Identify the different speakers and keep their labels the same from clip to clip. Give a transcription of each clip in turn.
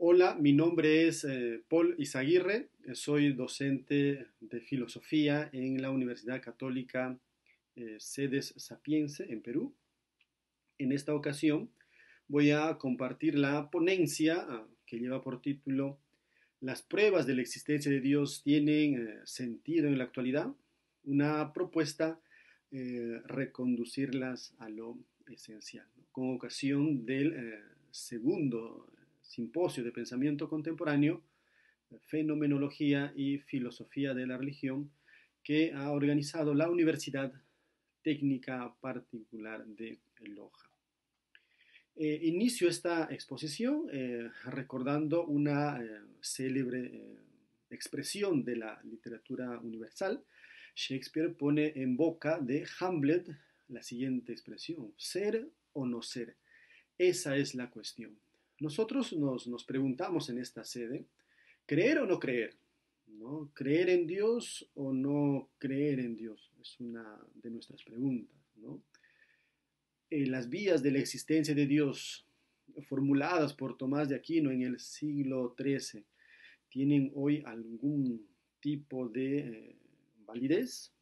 Speaker 1: Hola, mi nombre es Paul Izaguirre, soy docente de filosofía en la Universidad Católica Sedes Sapiense en Perú. En esta ocasión voy a compartir la ponencia que lleva por título ¿Las pruebas de la existencia de Dios tienen sentido en la actualidad? Una propuesta reconducirlas a lo esencial, ¿no? Con ocasión del segundo simposio de pensamiento contemporáneo, fenomenología y filosofía de la religión, que ha organizado la Universidad Técnica Particular de Loja. Inicio esta exposición recordando una célebre expresión de la literatura universal. Shakespeare pone en boca de Hamlet la siguiente expresión: ser o no ser. Esa es la cuestión. Nosotros nos preguntamos en esta sede, ¿creer o no creer? ¿No? ¿Creer en Dios o no creer en Dios? Es una de nuestras preguntas, ¿no? Las vías de la existencia de Dios formuladas por Tomás de Aquino en el siglo XIII tienen hoy algún tipo de validez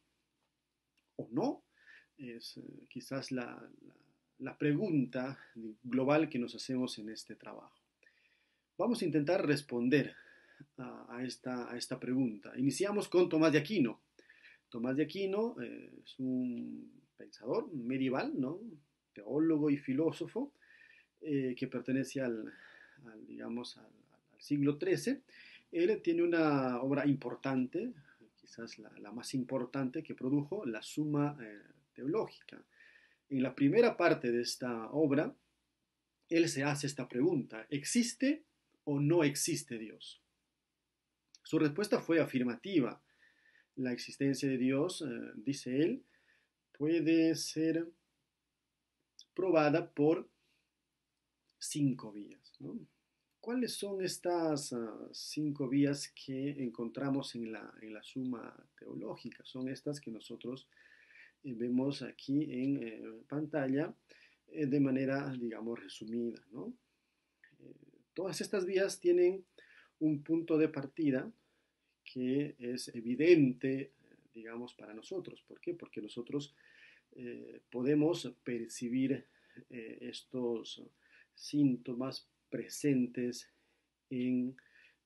Speaker 1: o no. Es quizás la pregunta global que nos hacemos en este trabajo. Vamos a intentar responder a esta pregunta. Iniciamos con Tomás de Aquino. Tomás de Aquino es un pensador medieval, ¿no? Teólogo y filósofo que pertenece digamos, al siglo XIII. Él tiene una obra importante, quizás la más importante que produjo, la Suma Teológica. En la primera parte de esta obra, él se hace esta pregunta: ¿existe o no existe Dios? Su respuesta fue afirmativa. La existencia de Dios, dice él, puede ser probada por 5 vías, ¿no? ¿Cuáles son estas 5 vías que encontramos en la Suma Teológica? Son estas que nosotros vemos aquí en pantalla de manera, digamos, resumida, ¿no? Todas estas vías tienen un punto de partida que es evidente, digamos, para nosotros. ¿Por qué? Porque nosotros podemos percibir estos síntomas presentes en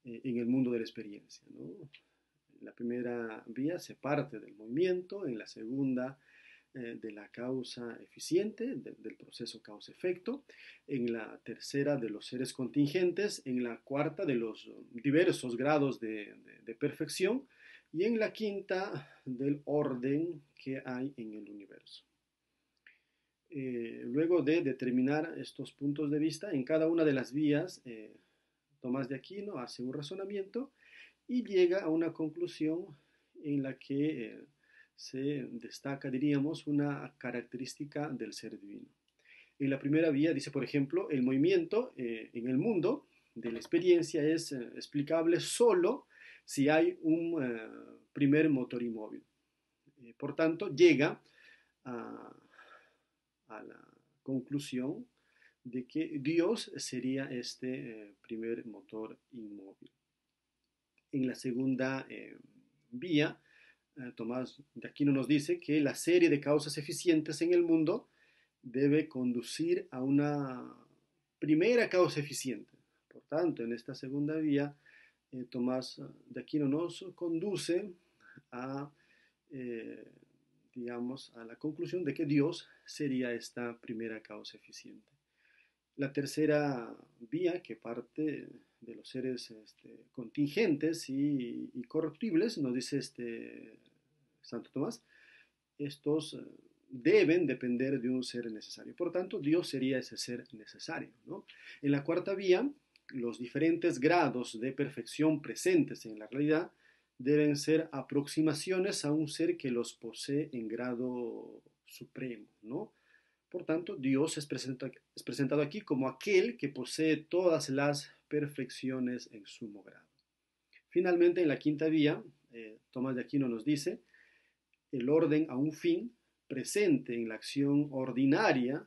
Speaker 1: el mundo de la experiencia, ¿no? En la primera vía se parte del movimiento, en la segunda de la causa eficiente, del proceso causa-efecto, en la tercera de los seres contingentes, en la cuarta de los diversos grados de perfección y en la quinta del orden que hay en el universo. Luego de determinar estos puntos de vista, en cada una de las vías, Tomás de Aquino hace un razonamiento y llega a una conclusión en la que se destaca, diríamos, una característica del ser divino. En la primera vía dice, por ejemplo, el movimiento en el mundo de la experiencia es explicable solo si hay un primer motor inmóvil. Por tanto, llega a la conclusión de que Dios sería este primer motor inmóvil. En la segunda vía, Tomás de Aquino nos dice que la serie de causas eficientes en el mundo debe conducir a una primera causa eficiente. Por tanto, en esta segunda vía, Tomás de Aquino nos conduce a, eh, digamos, a la conclusión de que Dios sería esta primera causa eficiente. La tercera vía, que parte de los seres contingentes y corruptibles, nos dice Santo Tomás, estos deben depender de un ser necesario. Por tanto, Dios sería ese ser necesario, ¿no? En la cuarta vía, los diferentes grados de perfección presentes en la realidad deben ser aproximaciones a un ser que los posee en grado supremo, ¿no? Por tanto, Dios es presentado aquí como aquel que posee todas las perfecciones en sumo grado. Finalmente, en la quinta vía, Tomás de Aquino nos dice, el orden a un fin presente en la acción ordinaria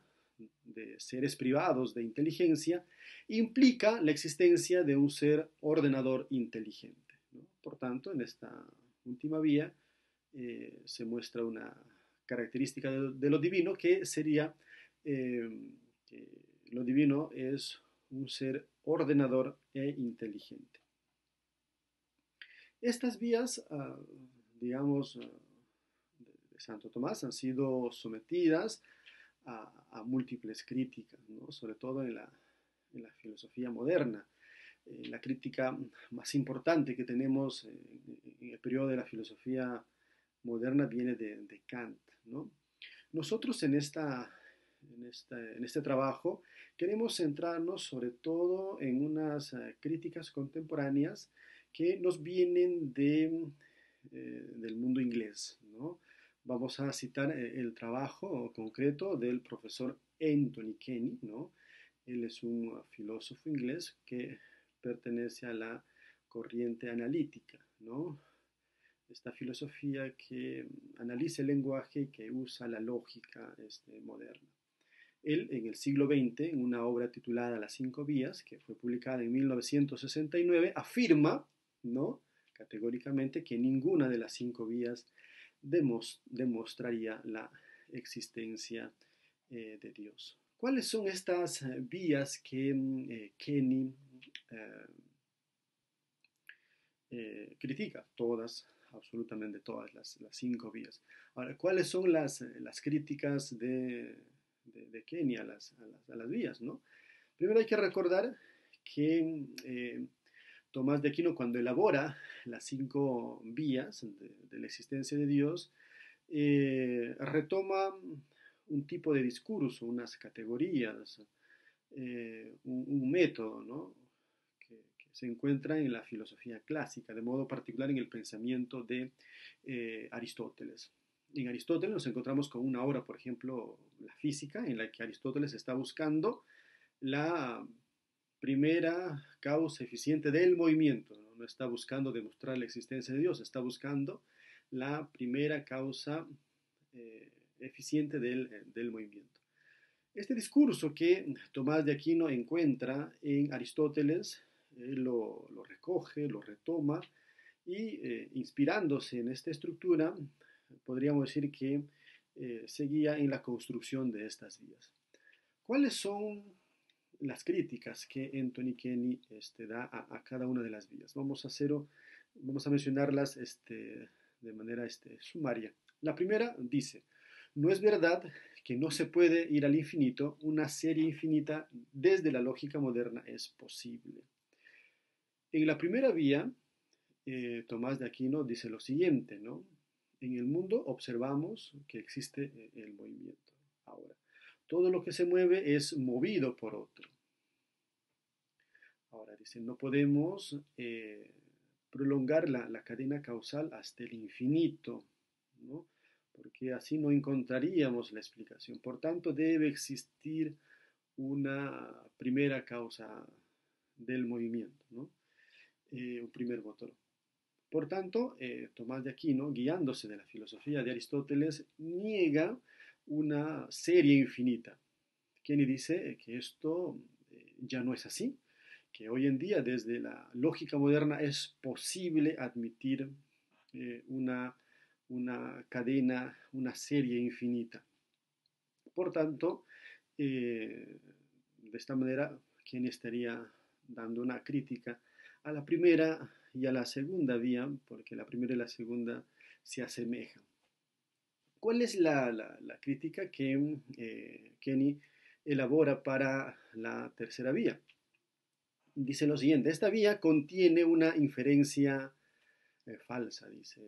Speaker 1: de seres privados de inteligencia, implica la existencia de un ser ordenador inteligente, ¿no? Por tanto, en esta última vía se muestra una característica de lo divino que sería que lo divino es un ser ordenador e inteligente. Estas vías, digamos, de Santo Tomás han sido sometidas múltiples críticas, ¿no? Sobre todo en la filosofía moderna. La crítica más importante que tenemos en el periodo de la filosofía moderna viene de Kant, ¿no? Nosotros en este trabajo queremos centrarnos sobre todo en unas críticas contemporáneas que nos vienen del mundo inglés, ¿no? Vamos a citar el trabajo concreto del profesor Anthony Kenny, ¿no? Él es un filósofo inglés que pertenece a la corriente analítica, ¿no? Esta filosofía que analiza el lenguaje y que usa la lógica moderna. Él, en el siglo XX, en una obra titulada Las cinco vías, que fue publicada en 1969, afirma, ¿no?, categóricamente que ninguna de las cinco vías demostraría la existencia de Dios. ¿Cuáles son estas vías que Kenny critica? Todas, absolutamente todas las cinco vías. Ahora, ¿cuáles son las críticas de Kenny a las vías, ¿no? Primero hay que recordar que Tomás de Aquino, cuando elabora las cinco vías de la existencia de Dios, retoma un tipo de discurso, unas categorías, un método, ¿no?, que se encuentra en la filosofía clásica, de modo particular en el pensamiento de Aristóteles. En Aristóteles nos encontramos con una obra, por ejemplo, la física, en la que Aristóteles está buscando la primera causa eficiente del movimiento, ¿no? No está buscando demostrar la existencia de Dios, está buscando la primera causa eficiente del movimiento. Este discurso que Tomás de Aquino encuentra en Aristóteles, lo recoge, lo retoma y inspirándose en esta estructura, podríamos decir que seguía en la construcción de estas vías. ¿Cuáles son las críticas que Anthony Kenny da a cada una de las vías? Vamos a mencionarlas de manera sumaria. La primera dice: no es verdad que no se puede ir al infinito, una serie infinita desde la lógica moderna es posible. En la primera vía, Tomás de Aquino dice lo siguiente, ¿no? En el mundo observamos que existe el movimiento. Ahora, todo lo que se mueve es movido por otro. Ahora, dice, no podemos prolongar la cadena causal hasta el infinito, ¿no?, porque así no encontraríamos la explicación. Por tanto, debe existir una primera causa del movimiento, ¿no?, un primer motor. Por tanto, Tomás de Aquino, guiándose de la filosofía de Aristóteles, niega una serie infinita. Kenny dice que esto ya no es así, que hoy en día desde la lógica moderna es posible admitir una cadena, una serie infinita. Por tanto, de esta manera, Kenny estaría dando una crítica a la primera y a la segunda vía, porque la primera y la segunda se asemejan. ¿Cuál es la crítica que Kenny elabora para la tercera vía? Dice lo siguiente: esta vía contiene una inferencia falsa, dice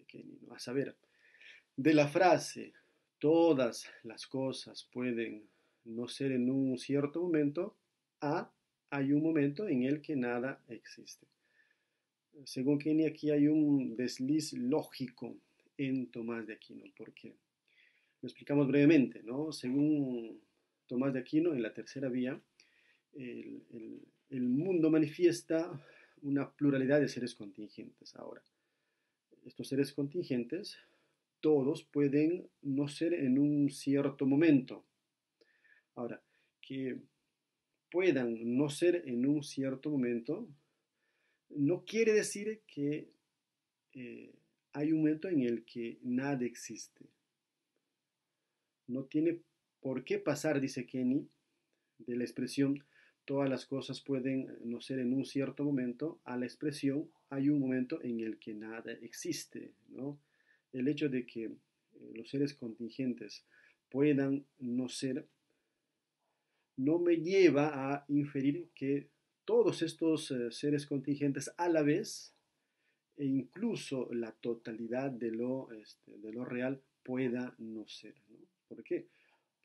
Speaker 1: Kenny, ¿no? A saber, de la frase todas las cosas pueden no ser en un cierto momento, a hay un momento en el que nada existe. Según Kenny, aquí hay un desliz lógico en Tomás de Aquino. ¿Por qué? Lo explicamos brevemente, ¿no? Según Tomás de Aquino, en la tercera vía, el mundo manifiesta una pluralidad de seres contingentes. Ahora, estos seres contingentes, todos pueden no ser en un cierto momento. Ahora, que puedan no ser en un cierto momento, no quiere decir que eh, hay un momento en el que nada existe. No tiene por qué pasar, dice Kenny, de la expresión todas las cosas pueden no ser en un cierto momento a la expresión hay un momento en el que nada existe, ¿no? El hecho de que los seres contingentes puedan no ser no me lleva a inferir que todos estos seres contingentes a la vez e incluso la totalidad de lo real pueda no ser, ¿no? ¿Por qué?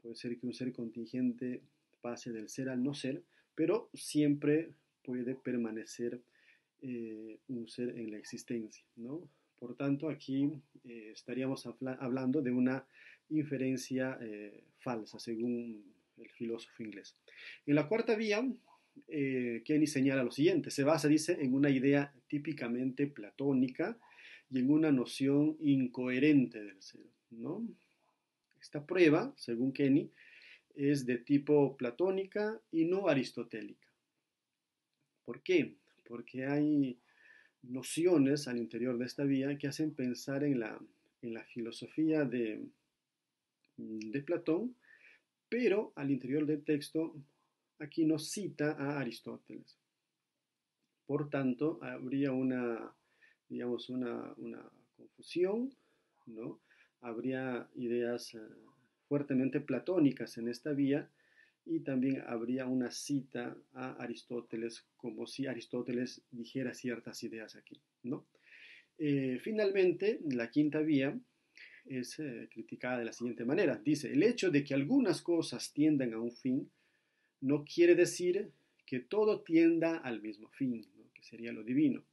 Speaker 1: Puede ser que un ser contingente pase del ser al no ser, pero siempre puede permanecer un ser en la existencia, ¿no? Por tanto, aquí estaríamos hablando de una inferencia falsa, según el filósofo inglés. En la cuarta vía, Kenny señala lo siguiente, se basa, dice, en una idea típicamente platónica y en una noción incoherente del ser, ¿no? Esta prueba, según Kenny, es de tipo platónica y no aristotélica. ¿Por qué? Porque hay nociones al interior de esta vía que hacen pensar en la filosofía de Platón, pero al interior del texto aquí no cita a Aristóteles. Por tanto, habría digamos, una confusión, ¿no? Habría ideas fuertemente platónicas en esta vía y también habría una cita a Aristóteles como si Aristóteles dijera ciertas ideas aquí, ¿no? Finalmente, la quinta vía es criticada de la siguiente manera. Dice, el hecho de que algunas cosas tiendan a un fin no quiere decir que todo tienda al mismo fin, ¿no? Que sería lo divino.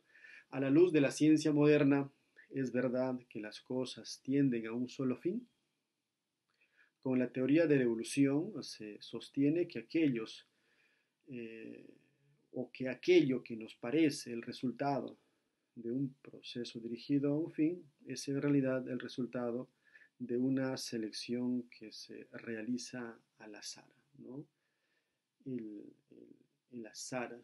Speaker 1: A la luz de la ciencia moderna, ¿es verdad que las cosas tienden a un solo fin? Con la teoría de la evolución se sostiene que eh, que aquello que nos parece el resultado de un proceso dirigido a un fin es en realidad el resultado de una selección que se realiza al azar, ¿no? El azar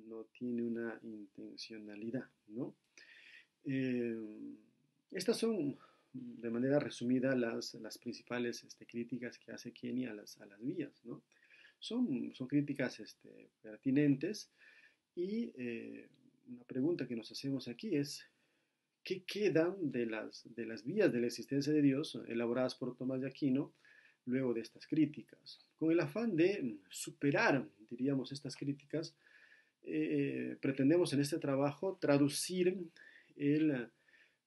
Speaker 1: no tiene una intencionalidad, ¿no? Eh, estas son, de manera resumida, las principales críticas que hace Kenny a las vías, ¿no? Son críticas pertinentes y una pregunta que nos hacemos aquí es, ¿qué quedan de las vías de la existencia de Dios elaboradas por Tomás de Aquino luego de estas críticas? Con el afán de superar, diríamos, estas críticas, pretendemos en este trabajo traducir el,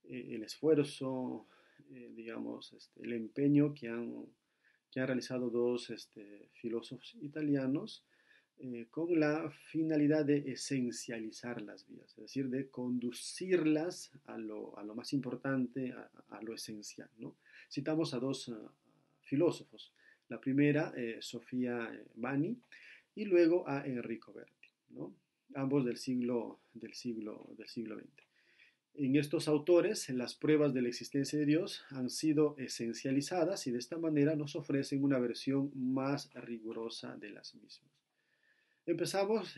Speaker 1: el esfuerzo, digamos, el empeño que han realizado dos filósofos italianos con la finalidad de esencializar las vías, es decir, de conducirlas a lo más importante, a lo esencial, ¿no? Citamos a dos filósofos, la primera, Sofia Bani, y luego a Enrico Berti, ¿no? Ambos del siglo XX. En estos autores, las pruebas de la existencia de Dios han sido esencializadas y de esta manera nos ofrecen una versión más rigurosa de las mismas. Empezamos,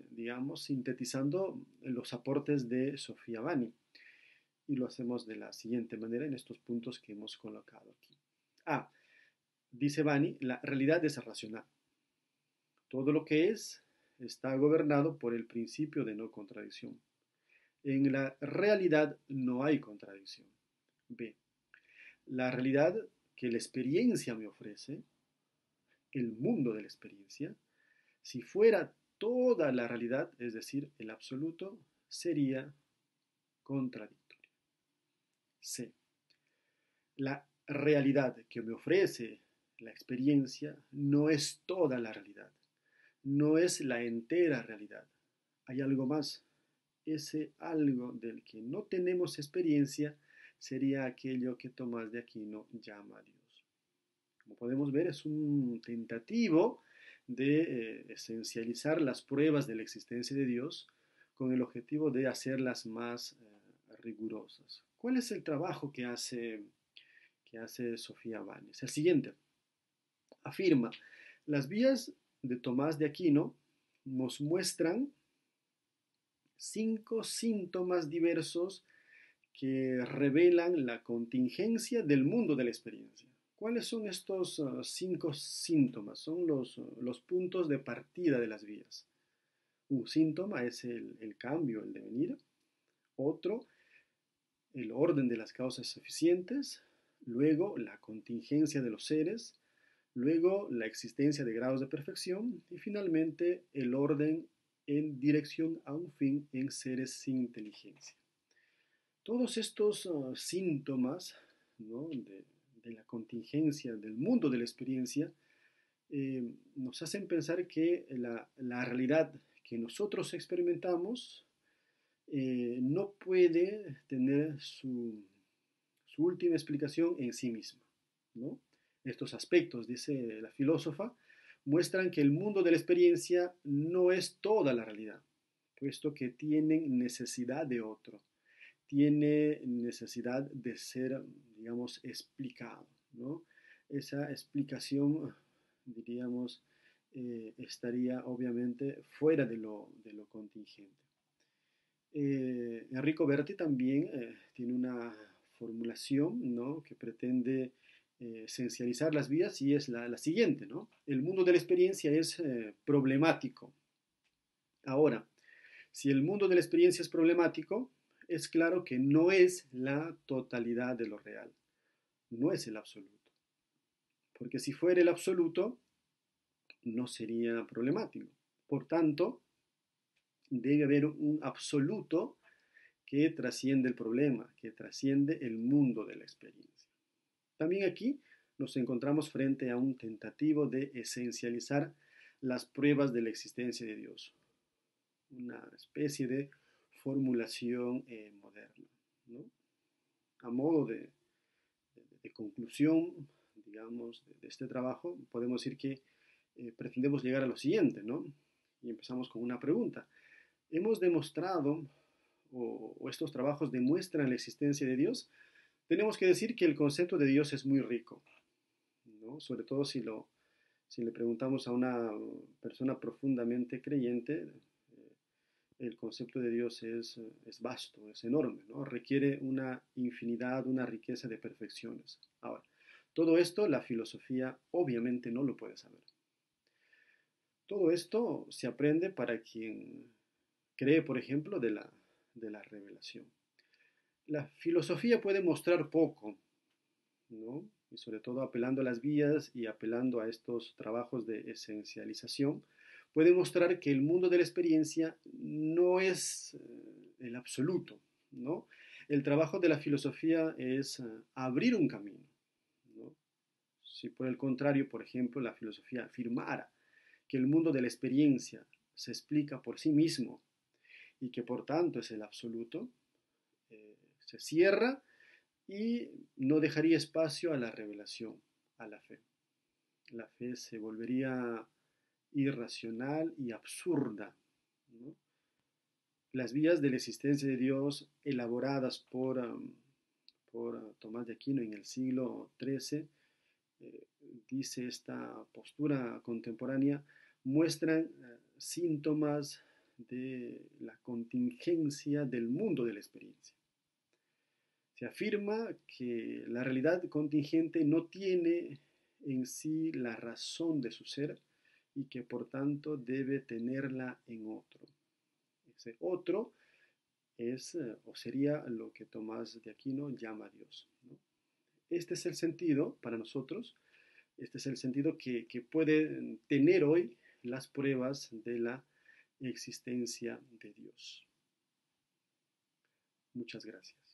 Speaker 1: digamos, sintetizando los aportes de Sofia Bani y lo hacemos de la siguiente manera en estos puntos que hemos colocado aquí. A. Dice Bani, la realidad es racional. Todo lo que es está gobernado por el principio de no contradicción. En la realidad no hay contradicción. B. La realidad que la experiencia me ofrece, el mundo de la experiencia, si fuera toda la realidad, es decir, el absoluto, sería contradictoria. C. La realidad que me ofrece la experiencia no es toda la realidad, no es la entera realidad. Hay algo más. Ese algo del que no tenemos experiencia sería aquello que Tomás de Aquino llama a Dios. Como podemos ver, es un tentativo de esencializar las pruebas de la existencia de Dios con el objetivo de hacerlas más rigurosas. ¿Cuál es el trabajo que hace Sofía Bani? Es el siguiente. Afirma, Las vías de Tomás de Aquino nos muestran 5 síntomas diversos que revelan la contingencia del mundo de la experiencia. ¿Cuáles son estos 5 síntomas? Son los puntos de partida de las vías. Un síntoma es el cambio, el devenir. Otro, el orden de las causas suficientes. Luego, la contingencia de los seres. Luego, la existencia de grados de perfección. Y finalmente, el orden en dirección a un fin en seres sin inteligencia. Todos estos síntomas, ¿no?, de la contingencia del mundo de la experiencia nos hacen pensar que la realidad que nosotros experimentamos no puede tener su última explicación en sí misma, ¿no? Estos aspectos, dice la filósofa, muestran que el mundo de la experiencia no es toda la realidad, puesto que tienen necesidad de otro, tiene necesidad de ser, digamos, explicado, ¿no? Esa explicación, diríamos, estaría obviamente fuera de lo contingente. Enrico Berti también tiene una formulación, ¿no?, que pretende esencializar las vías y es la siguiente, ¿no? El mundo de la experiencia es problemático. Ahora, si el mundo de la experiencia es problemático, es claro que no es la totalidad de lo real, no es el absoluto. Porque si fuera el absoluto, no sería problemático. Por tanto, debe haber un absoluto que trasciende el problema, que trasciende el mundo de la experiencia. También aquí nos encontramos frente a un tentativo de esencializar las pruebas de la existencia de Dios, una especie de formulación moderna, ¿no? A modo de conclusión, digamos, de este trabajo, podemos decir que pretendemos llegar a lo siguiente, ¿no? Y empezamos con una pregunta. ¿Hemos demostrado, o estos trabajos demuestran la existencia de Dios? Tenemos que decir que el concepto de Dios es muy rico, ¿no? Sobre todo si le preguntamos a una persona profundamente creyente, el concepto de Dios es vasto, es enorme, ¿no? Requiere una infinidad, una riqueza de perfecciones. Ahora, todo esto la filosofía obviamente no lo puede saber. Todo esto se aprende para quien cree, por ejemplo, de la revelación. La filosofía puede mostrar poco, ¿no? Y sobre todo apelando a las vías y apelando a estos trabajos de esencialización, puede mostrar que el mundo de la experiencia no es el absoluto, ¿no? El trabajo de la filosofía es abrir un camino, ¿no? Si por el contrario, por ejemplo, la filosofía afirmara que el mundo de la experiencia se explica por sí mismo y que por tanto es el absoluto, se cierra y no dejaría espacio a la revelación, a la fe. La fe se volvería irracional y absurda, ¿no? Las vías de la existencia de Dios elaboradas por Tomás de Aquino en el siglo XIII, dice esta postura contemporánea, muestran síntomas de la contingencia del mundo de la experiencia. Se afirma que la realidad contingente no tiene en sí la razón de su ser y que por tanto debe tenerla en otro. Ese otro es o sería lo que Tomás de Aquino llama Dios, ¿no? Este es el sentido para nosotros, este es el sentido que pueden tener hoy las pruebas de la existencia de Dios. Muchas gracias.